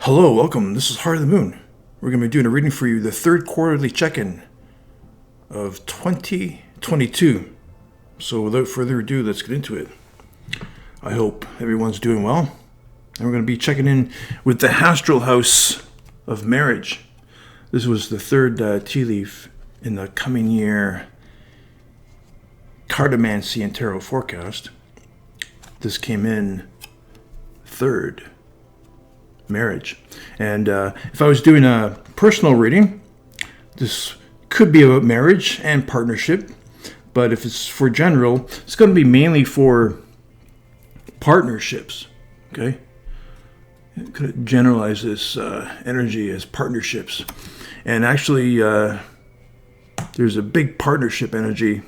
Hello, welcome. This is Heart of the Moon. We're going to be doing a reading for you, the third quarterly check-in of 2022. So without further ado, let's get into it. I hope everyone's doing well. And we're going to be checking in with the astral house of marriage. This was the third tea leaf in the coming year cartomancy and tarot forecast. This came in third. Marriage. And if I was doing a personal reading, this could be about marriage and partnership. But if it's for general, it's going to be mainly for partnerships. Okay? Could generalize this energy as partnerships. And actually, there's a big partnership energy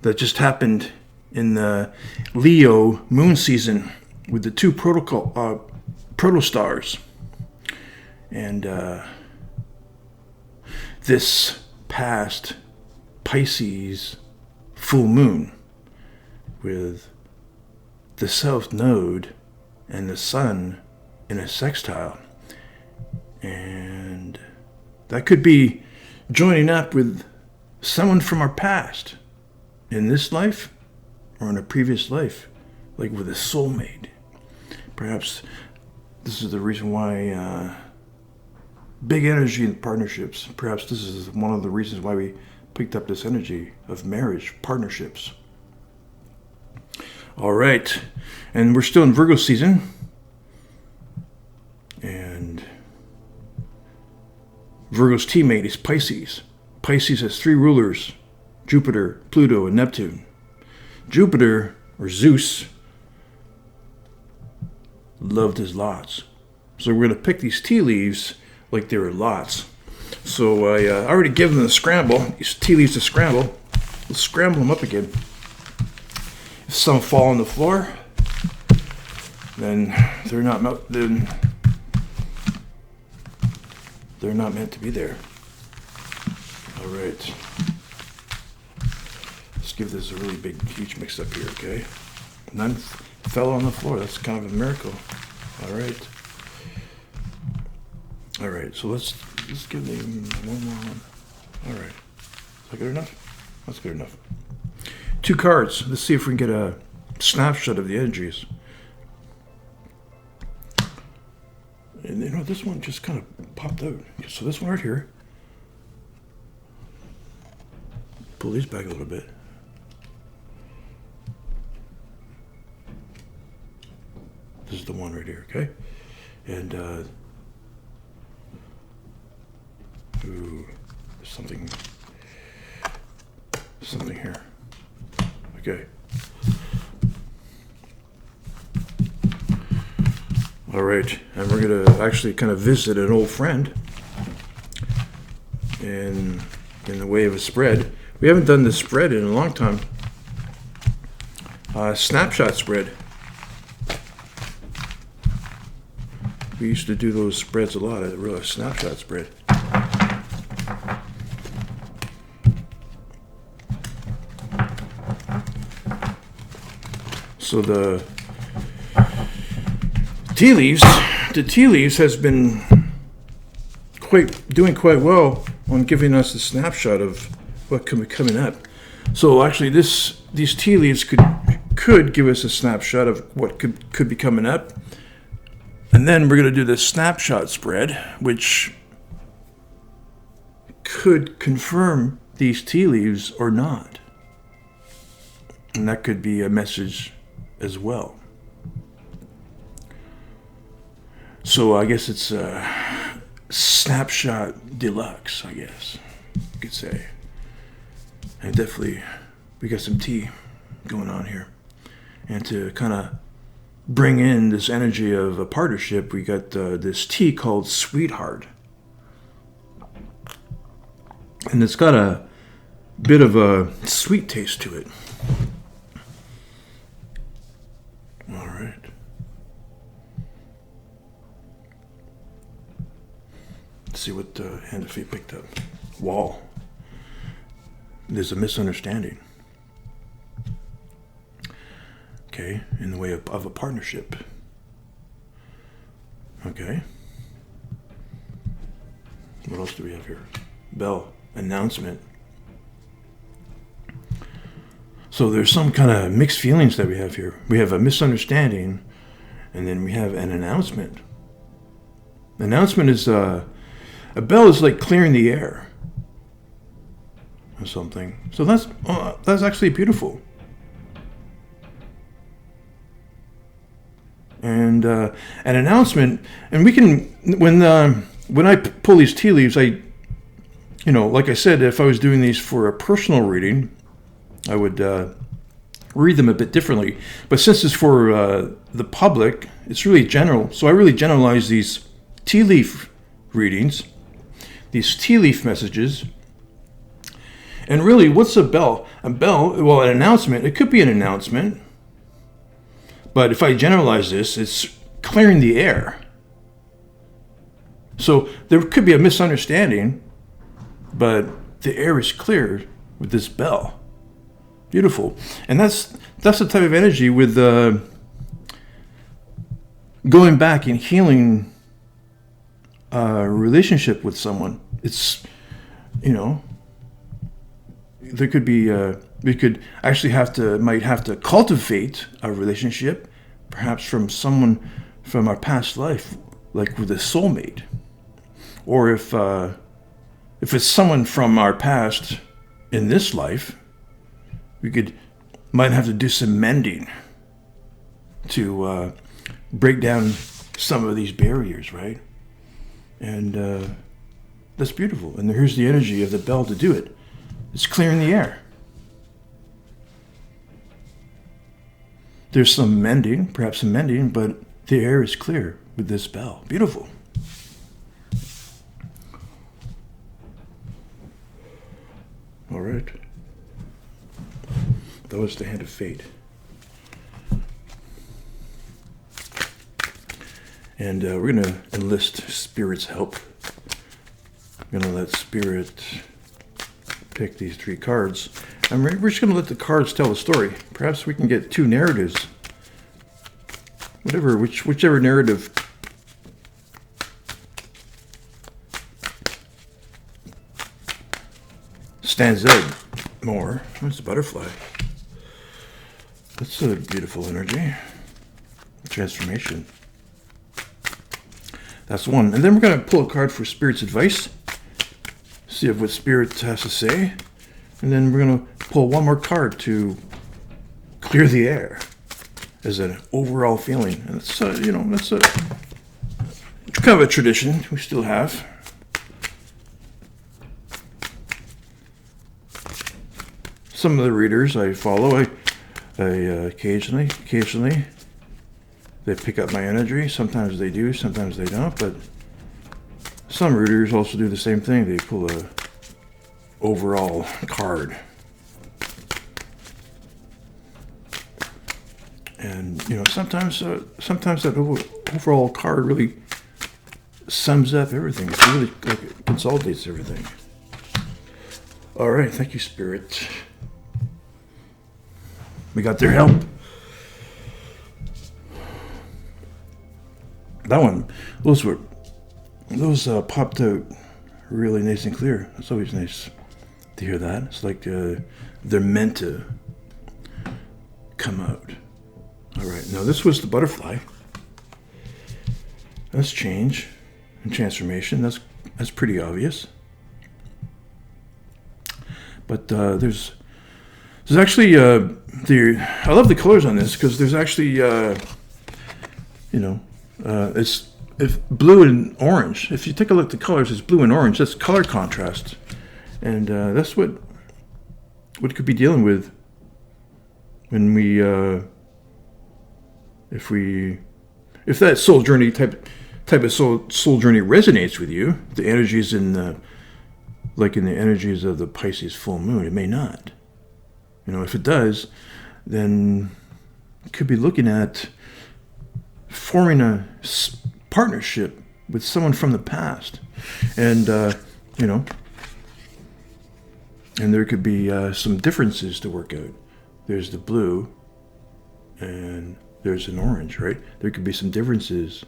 that just happened in the Leo moon season with the two protostars. And this past Pisces full moon with the South Node and the Sun in a sextile. And that could be joining up with someone from our past in this life or in a previous life, like with a soulmate. Perhaps this is the reason why big energy in partnerships. Perhaps this is one of the reasons why we picked up this energy of marriage, partnerships. All right. And we're still in Virgo season. And Virgo's teammate is Pisces. Pisces has three rulers: Jupiter, Pluto, and Neptune. Jupiter, or Zeus, loved his lots. So we're going to pick these tea leaves like they were lots. So I already gave them the scramble, these tea leaves to scramble. Let's scramble them up again. If some fall on the floor, then they're not meant to be there. All right. Let's give this a really big, huge mix up here, okay? None fell on the floor. That's kind of a miracle. All right, so let's give them one more one. All right. Is that good enough? That's good enough. Two cards. Let's see if we can get a snapshot of the energies. And you know, this one just kind of popped out. So this one right here. Pull these back a little bit. This is the one right here, okay? And, there's something here. Okay. All right, and we're gonna actually kind of visit an old friend in the way of a spread. We haven't done this spread in a long time. Snapshot spread. We used to do those spreads a lot, a snapshot spread. So the tea leaves has been doing quite well on giving us a snapshot of what could be coming up. So actually these tea leaves could give us a snapshot of what could be coming up. And then we're going to do the snapshot spread, which could confirm these tea leaves or not. And that could be a message as well. So I guess it's a snapshot deluxe, I guess you could say. And definitely we got some tea going on here. And to kind of bring in this energy of a partnership, we got this tea called Sweetheart. And it's got a bit of a sweet taste to it. All right. Let's see what hand of feet picked up. Wall. There's a misunderstanding. Okay, in the way of a partnership. Okay. What else do we have here? Bell. Announcement. So there's some kind of mixed feelings that we have here. We have a misunderstanding, and then we have an announcement. Announcement is a bell is like clearing the air or something. So that's actually beautiful. And an announcement, and we can when I pull these tea leaves, like I said, if I was doing these for a personal reading, I would read them a bit differently. But since it's for the public, it's really general. So I really generalize these tea leaf readings, these tea leaf messages. And really, what's a bell? A bell, well, an announcement, it could be an announcement. But if I generalize this, it's clearing the air. So there could be a misunderstanding, but the air is cleared with this bell. Beautiful. And that's the type of energy with going back and healing a relationship with someone. It's, there could be, we could actually might have to cultivate a relationship, perhaps from someone from our past life, like with a soulmate. Or if it's someone from our past in this life, we might have to do some mending to break down some of these barriers, right? And that's beautiful. And here's the energy of the bell to do it. It's clearing the air. There's perhaps some mending, but the air is clear with this bell. Beautiful. All right. That was the hand of fate. And we're going to enlist Spirit's help. I'm going to let Spirit pick these 3 cards. And we're just going to let the cards tell the story. Perhaps we can get 2 narratives. Whichever narrative stands out more. There's the butterfly. That's a beautiful energy. Transformation. That's one. And then we're going to pull a card for Spirit's advice. See what Spirit has to say. And then we're going to pull one more card to clear the air as an overall feeling. And it's, that's a kind of a tradition we still have. Some of the readers I follow, I occasionally they pick up my energy. Sometimes they do, sometimes they don't. But some readers also do the same thing. They pull a overall card. And sometimes that overall card really sums up everything. It really consolidates everything. All right, thank you, Spirit. We got their help. That one, those popped out really nice and clear. It's always nice to hear that. It's like they're meant to come out. All right, now this was the butterfly. That's change and transformation. That's pretty obvious. But there's actually I love the colors on this because there's actually it's blue and orange. If you take a look at the colors, it's blue and orange. That's color contrast, and that's what could be dealing with when we if that soul journey type of soul journey resonates with you. The energies in the energies of the Pisces full moon. It may not. If it does, then you could be looking at forming a partnership with someone from the past. And, and there could be some differences to work out. There's the blue and there's an orange, right? There could be some differences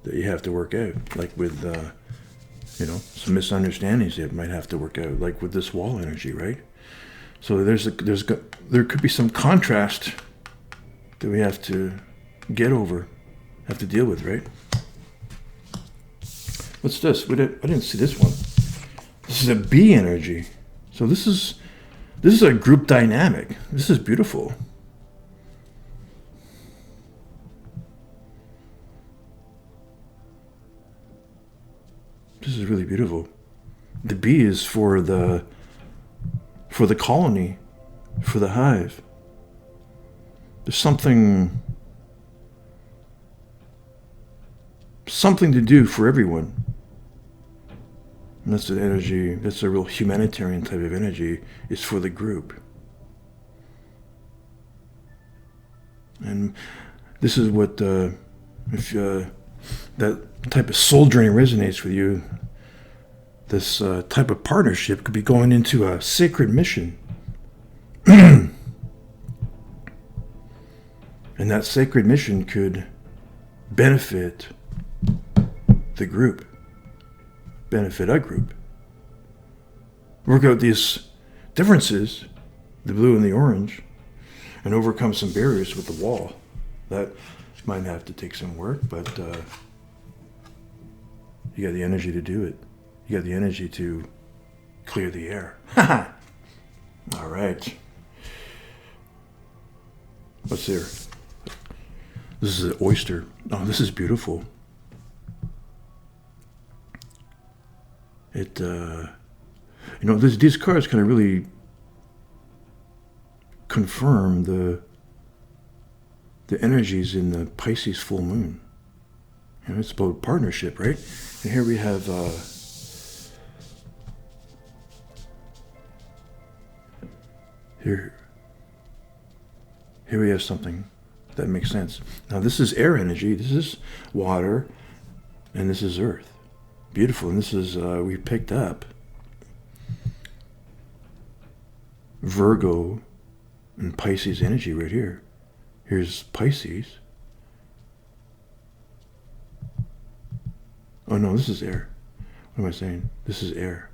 that you have to work out, like with some misunderstandings that might have to work out, like with this wall energy, right? So there could be some contrast that we have to get over, have to deal with, right? What's this? I didn't see this one. This is a bee energy. So this is a group dynamic. This is beautiful. This is really beautiful. The bee is for the colony, for the hive. There's something to do for everyone. And that's an energy, that's a real humanitarian type of energy, is for the group. And this is what, if that type of soul journey resonates with you, this type of partnership could be going into a sacred mission. And that sacred mission could benefit the group, benefit a group. Work out these differences, the blue and the orange, and overcome some barriers with the wall. That might have to take some work, but you got the energy to do it. You got the energy to clear the air. All right. What's there? This is an oyster. Oh, this is beautiful. It, these cards kind of really confirm the energies in the Pisces full moon. It's about partnership, right? And here we have here we have something that makes sense. Now this is air energy, this is water, and this is earth. Beautiful. And this is we picked up Virgo and Pisces energy right here. Here's Pisces. Oh no, this is air. What am I saying? This is air.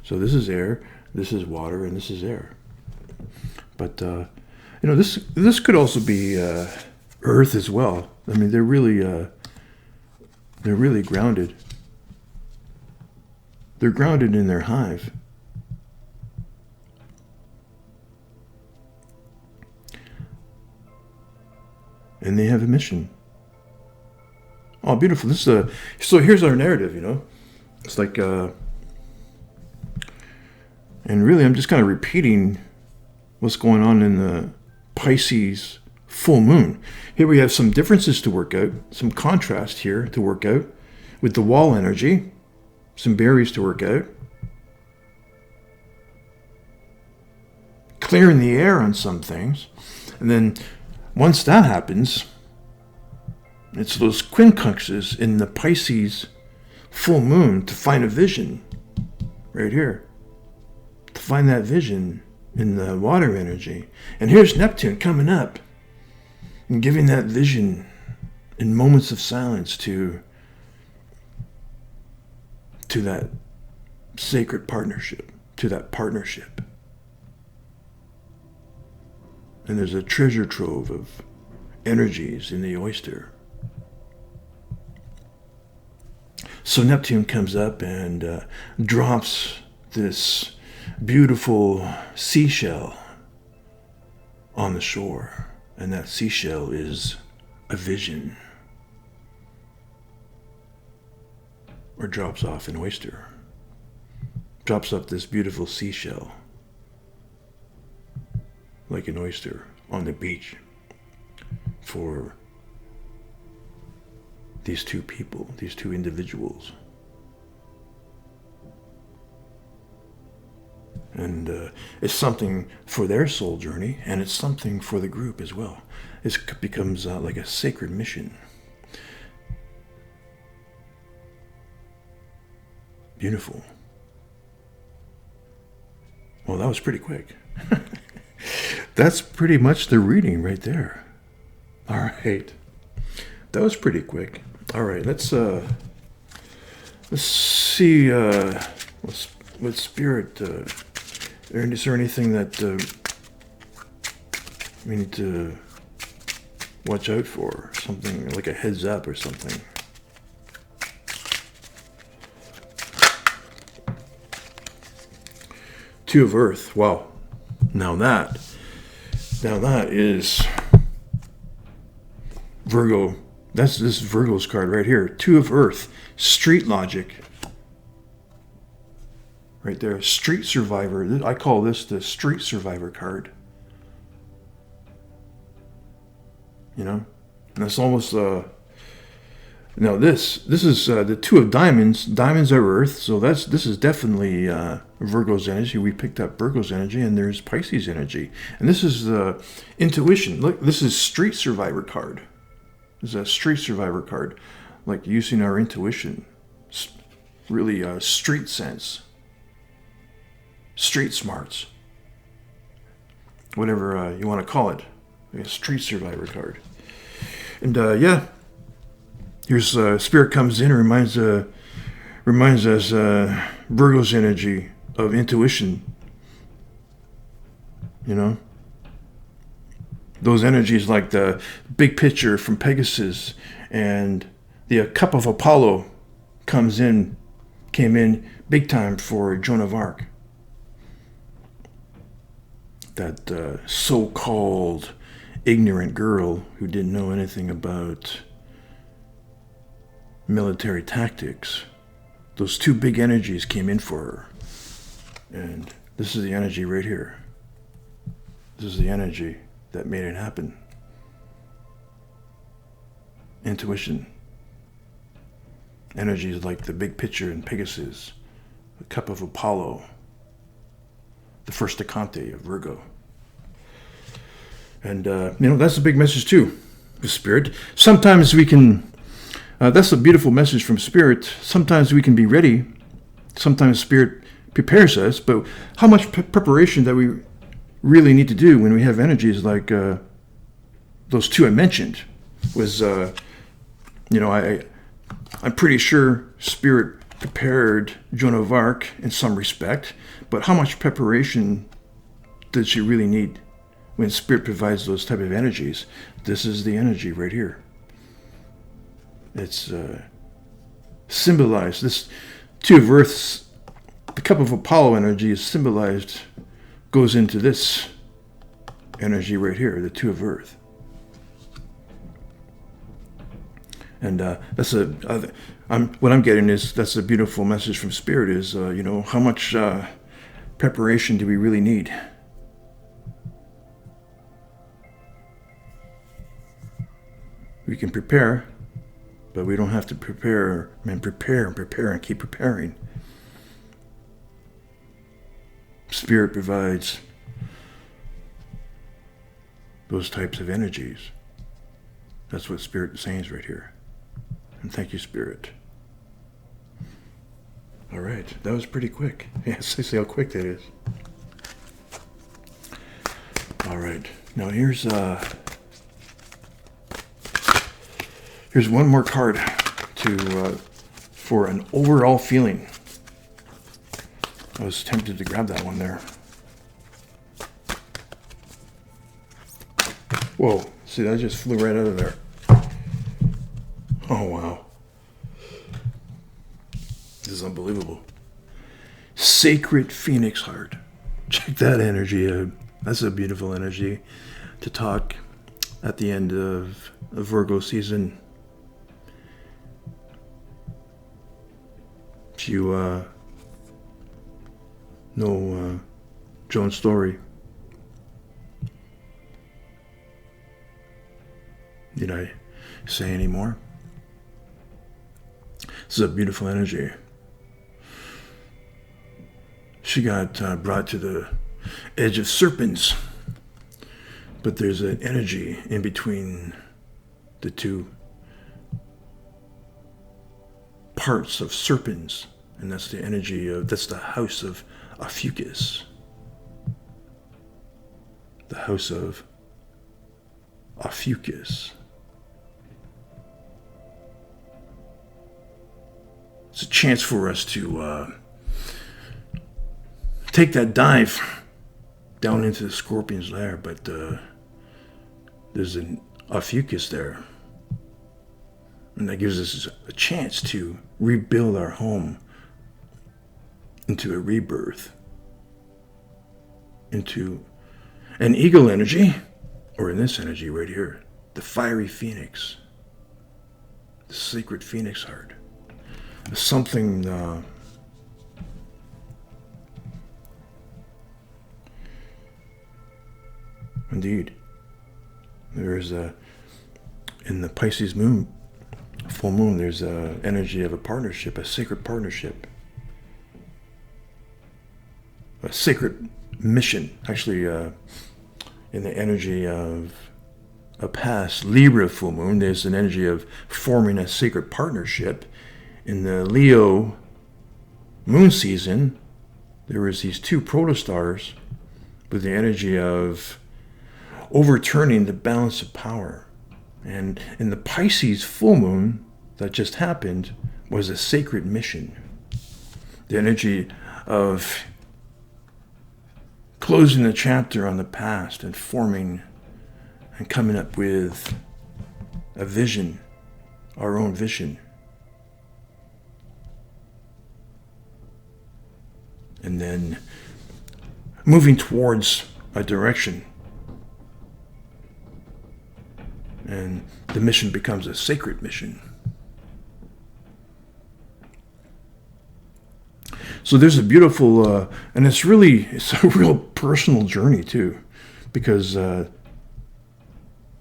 So this is air, this is water, and this is air. But this could also be earth as well. I mean, they're really grounded. They're grounded in their hive. And they have a mission. Oh, beautiful. This is so here's our narrative, It's like, and really I'm just kind of repeating what's going on in the Pisces full moon. Here we have some differences to work out, some contrast here to work out with the wall energy, some barriers to work out. Clearing the air on some things. And then once that happens, it's those quincunxes in the Pisces full moon to find a vision right here. To find that vision in the water energy. And here's Neptune coming up and giving that vision in moments of silence to that sacred partnership, to that partnership. And there's a treasure trove of energies in the oyster. So Neptune comes up and drops this beautiful seashell on the shore. And that seashell is a vision. Or drops off an oyster. Drops up this beautiful seashell. Like an oyster on the beach. For these two people, these two individuals. And it's something for their soul journey, and it's something for the group as well. It becomes like a sacred mission. Beautiful. Well, that was pretty quick. That's pretty much the reading right there. All right. That was pretty quick. All right, let's see what spirit. Is there anything that we need to watch out for? Something like a heads up or something. Two of Earth. Wow. Now that is Virgo. That's this Virgo's card right here. Two of Earth. Street logic. Right there. Street survivor. I call this the street survivor card. You know? And that's almost now this is the Two of Diamonds. Diamonds are Earth, so this is definitely Virgo's energy. We picked up Virgo's energy, and there's Pisces energy. And this is intuition. Look, this is Street Survivor card. This is a Street Survivor card, like using our intuition, really street sense, street smarts, whatever you want to call it. Like a Street Survivor card. And yeah, here's Spirit comes in and reminds us Virgo's energy of intuition. You know, those energies like the big picture from Pegasus, and the cup of Apollo came in big time for Joan of Arc. That so-called ignorant girl who didn't know anything about military tactics. Those two big energies came in for her. And this is the energy right here. This is the energy that made it happen. Intuition. Energies like the big picture in Pegasus, the cup of Apollo, the first decante of Virgo. And, that's a big message too, with Spirit. Sometimes we can, that's a beautiful message from Spirit. Sometimes we can be ready. Sometimes Spirit prepares us, but how much preparation that we really need to do when we have energies like those two I mentioned was, I'm pretty sure Spirit prepared Joan of Arc in some respect, but how much preparation did she really need when Spirit provides those type of energies? This is the energy right here. It's symbolized. This Two of Earth's, the cup of Apollo energy is symbolized, goes into this energy right here, the Two of Earth. And that's what I'm getting is that's a beautiful message from Spirit is, how much preparation do we really need? We can prepare, but we don't have to prepare and keep preparing. Spirit provides those types of energies. That's what Spirit is saying right here. And thank you, Spirit. All right, that was pretty quick. Yes, I see how quick that is. All right, now here's one more card for an overall feeling. I was tempted to grab that one there. Whoa, see, that just flew right out of there. Oh, wow. This is unbelievable. Sacred Phoenix Heart. Check that energy out. That's a beautiful energy to talk at the end of the Virgo season. If you know Joan's story, did I say any more? This is a beautiful energy. She got brought to the edge of serpents, but there's an energy in between the two parts of serpents, and that's the energy that's the house of Ophiuchus. The house of Ophiuchus. It's a chance for us to take that dive down into the scorpion's lair, but there's an ophiuchus there. And that gives us a chance to rebuild our home into a rebirth, into an eagle energy, or in this energy right here, the fiery phoenix, the sacred phoenix heart. Something indeed. There's in the Pisces moon, full moon, there's a energy of a partnership, a sacred partnership, a sacred mission. Actually, in the energy of a past Libra full moon, there's an energy of forming a sacred partnership. In the Leo moon season, there was these two protostars with the energy of overturning the balance of power. And in the Pisces full moon that just happened was a sacred mission. The energy of closing the chapter on the past and forming and coming up with a vision, our own vision. And then moving towards a direction. And the mission becomes a sacred mission. So there's a beautiful, and it's a real personal journey too, because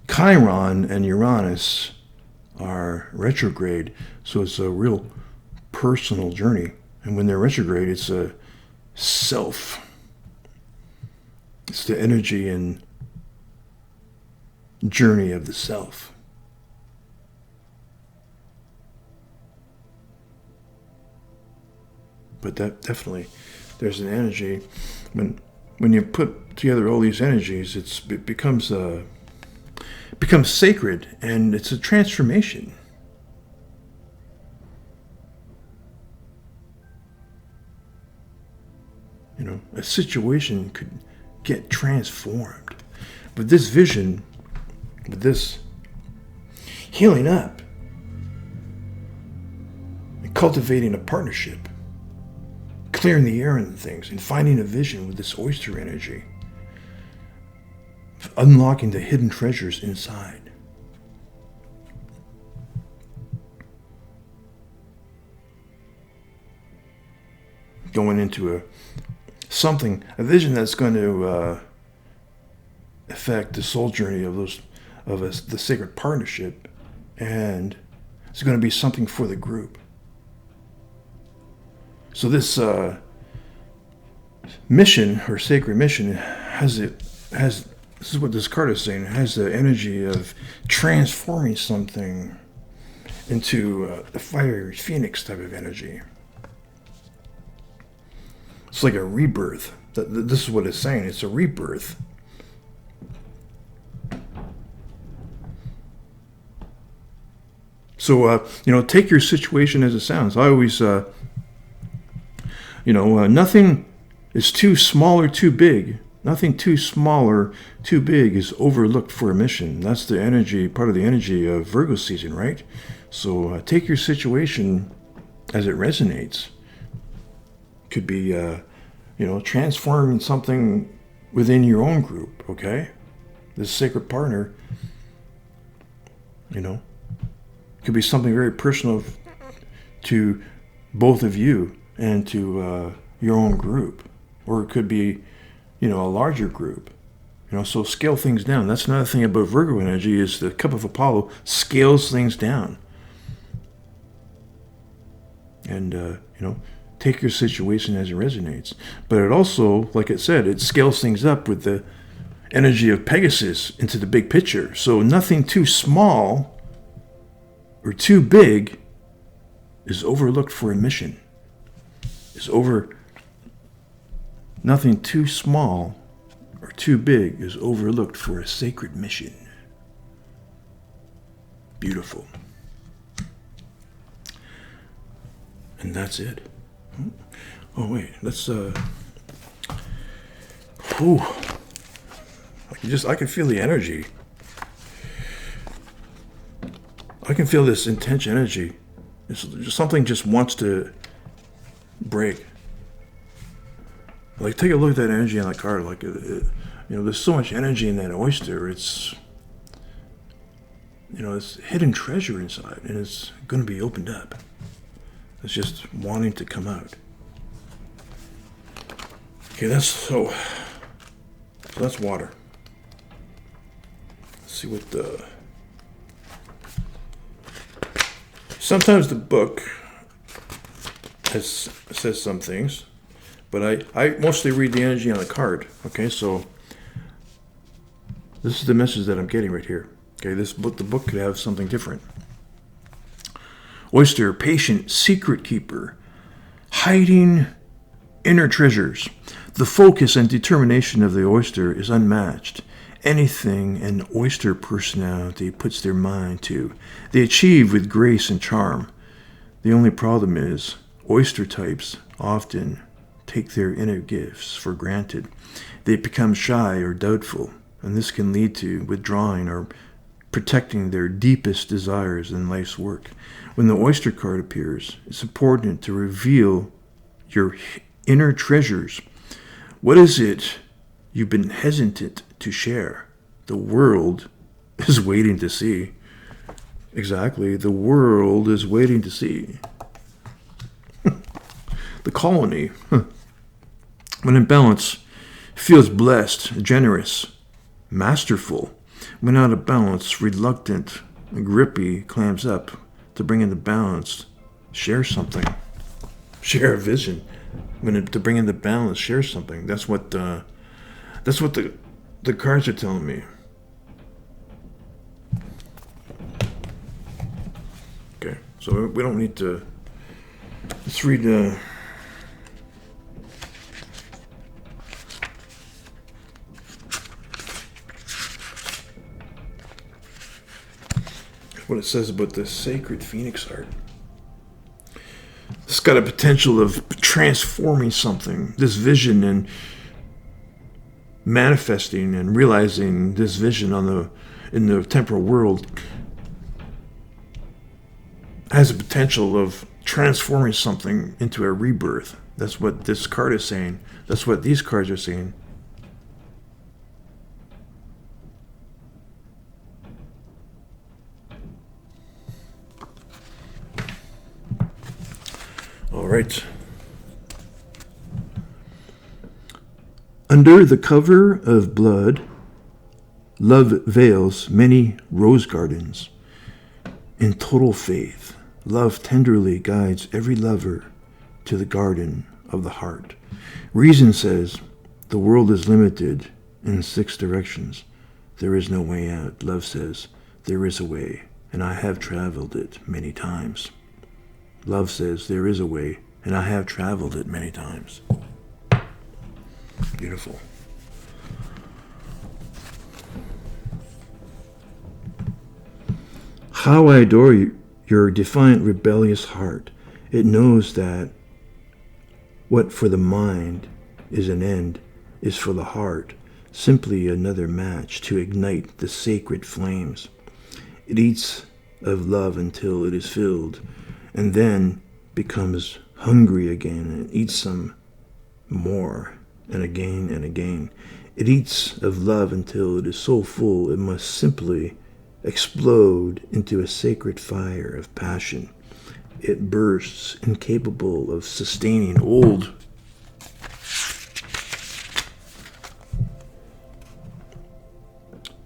Chiron and Uranus are retrograde, so it's a real personal journey. And when they're retrograde, it's a self. It's the energy and journey of the self. But that definitely, there's an energy when you put together all these energies, it becomes sacred, and it's a transformation. You know, a situation could get transformed. But this vision, with this healing up, and cultivating a partnership, clearing the air and things, and finding a vision with this oyster energy, unlocking the hidden treasures inside. Going into a vision that's going to affect the soul journey of the sacred partnership, and it's going to be something for the group. So this mission, or sacred mission, this is what this card is saying, it has the energy of transforming something into the fiery phoenix type of energy. It's like a rebirth. This is what it's saying. It's a rebirth. So, take your situation as it sounds. I always, nothing is too small or too big. Nothing too small or too big is overlooked for a mission. That's the energy, part of the energy of Virgo season, right? So take your situation as it resonates. Could be, transforming something within your own group, okay? This sacred partner, could be something very personal to both of you and to your own group. Or it could be, a larger group. So scale things down. That's another thing about Virgo energy, is the cup of Apollo scales things down. And, take your situation as it resonates. But it also, like it said, it scales things up with the energy of Pegasus into the big picture. So nothing too small or too big is overlooked for a mission. Nothing too small or too big is overlooked for a sacred mission. Beautiful. And that's it. Oh wait, let's whew. I can feel the energy. I can feel this intense energy. Something just wants to break. Like, take a look at that energy on the card. Like, there's so much energy in that oyster. It's, it's hidden treasure inside, and it's going to be opened up. It's just wanting to come out. Okay, that's water. Let's see what the. Sometimes the book says some things, but I mostly read the energy on the card. Okay, so this is the message that I'm getting right here. Okay, the book could have something different. Oyster, patient, secret keeper, hiding inner treasures. The focus and determination of the oyster is unmatched. Anything an oyster personality puts their mind to, they achieve with grace and charm. The only problem is, oyster types often take their inner gifts for granted. They become shy or doubtful, and this can lead to withdrawing or protecting their deepest desires in life's work. When the oyster card appears, it's important to reveal your inner treasures. What is it you've been hesitant to share? The world is waiting to see. Exactly, the world is waiting to see. The colony, when in balance, feels blessed, generous, masterful. When out of balance, reluctant, grippy, clams up. To bring into balance, share something. Share a vision. To bring into balance, share something. That's what the cards are telling me. Okay, so we don't need to. Let's read. What it says about the sacred phoenix art. It's got a potential of transforming something, this vision, and manifesting and realizing this vision in the temporal world has a potential of transforming something into a rebirth. That's what this card is saying. That's what these cards are saying. All right. Under the cover of blood, love veils many rose gardens. In total faith, love tenderly guides every lover to the garden of the heart. Reason says the world is limited in 6 directions. There is no way out. Love says there is a way, and I have traveled it many times. Love says there is a way, and I have traveled it many times. Beautiful. How I adore your defiant, rebellious heart. It knows that what for the mind is an end is for the heart simply another match to ignite the sacred flames. It eats of love until it is filled, and then becomes hungry again and eats some more, and again and again. It eats of love until it is so full it must simply explode into a sacred fire of passion. It bursts, incapable of sustaining old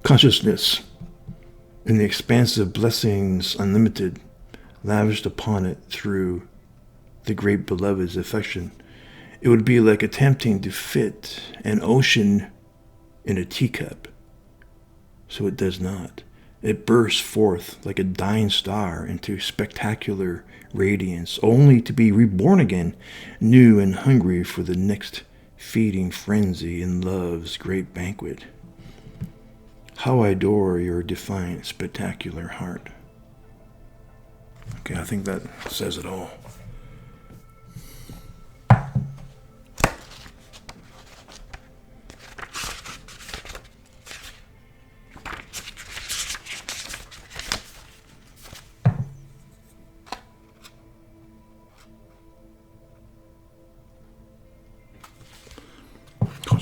consciousness in the expansive blessings unlimited lavished upon it through the great beloved's affection. It would be like attempting to fit an ocean in a teacup. So it does not. It bursts forth like a dying star into spectacular radiance, only to be reborn again, new and hungry for the next feeding frenzy in love's great banquet. How I adore your defiant, spectacular heart. Okay, I think that says it all.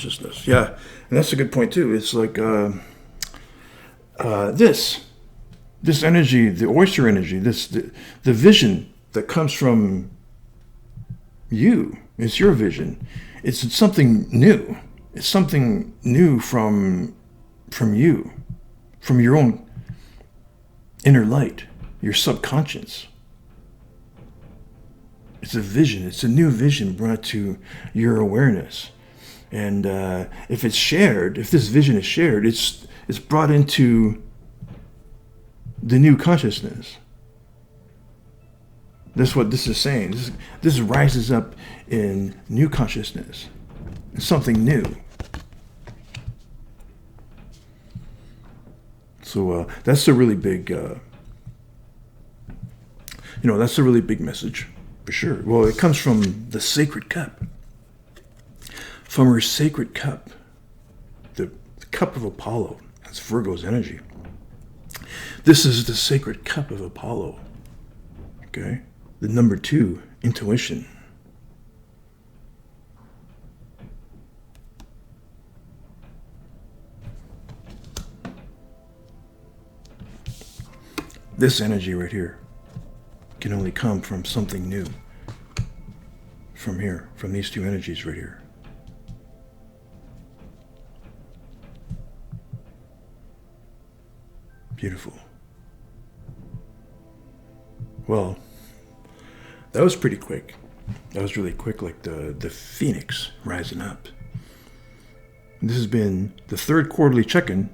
consciousness. Yeah, and that's a good point too. It's like this energy, the oyster energy, the vision that comes from you. It's your vision. It's something new. It's something new from you, from your own inner light, your subconscious. It's a vision. It's a new vision brought to your awareness. And if it's shared, if this vision is shared, it's brought into the new consciousness. That's what this is saying. This rises up in new consciousness. It's something new. So that's a really big, that's a really big message, for sure. Well, it comes from the sacred cup. From her sacred cup. The cup of Apollo. That's Virgo's energy. This is the sacred cup of Apollo. Okay? The number 2, intuition. This energy right here can only come from something new. From here, from these two energies right here. Beautiful. Well, that was pretty quick. That was really quick, like the phoenix rising up. This has been the third quarterly check-in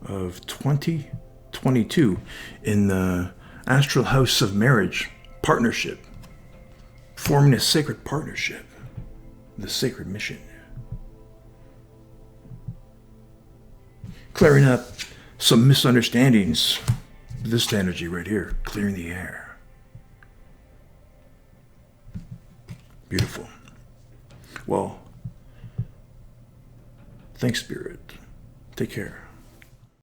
of 2022 in the astral house of marriage, partnership, forming a sacred partnership, the sacred mission. Clearing up some misunderstandings. This energy right here, clearing the air. Beautiful. Well, thanks, Spirit. Take care.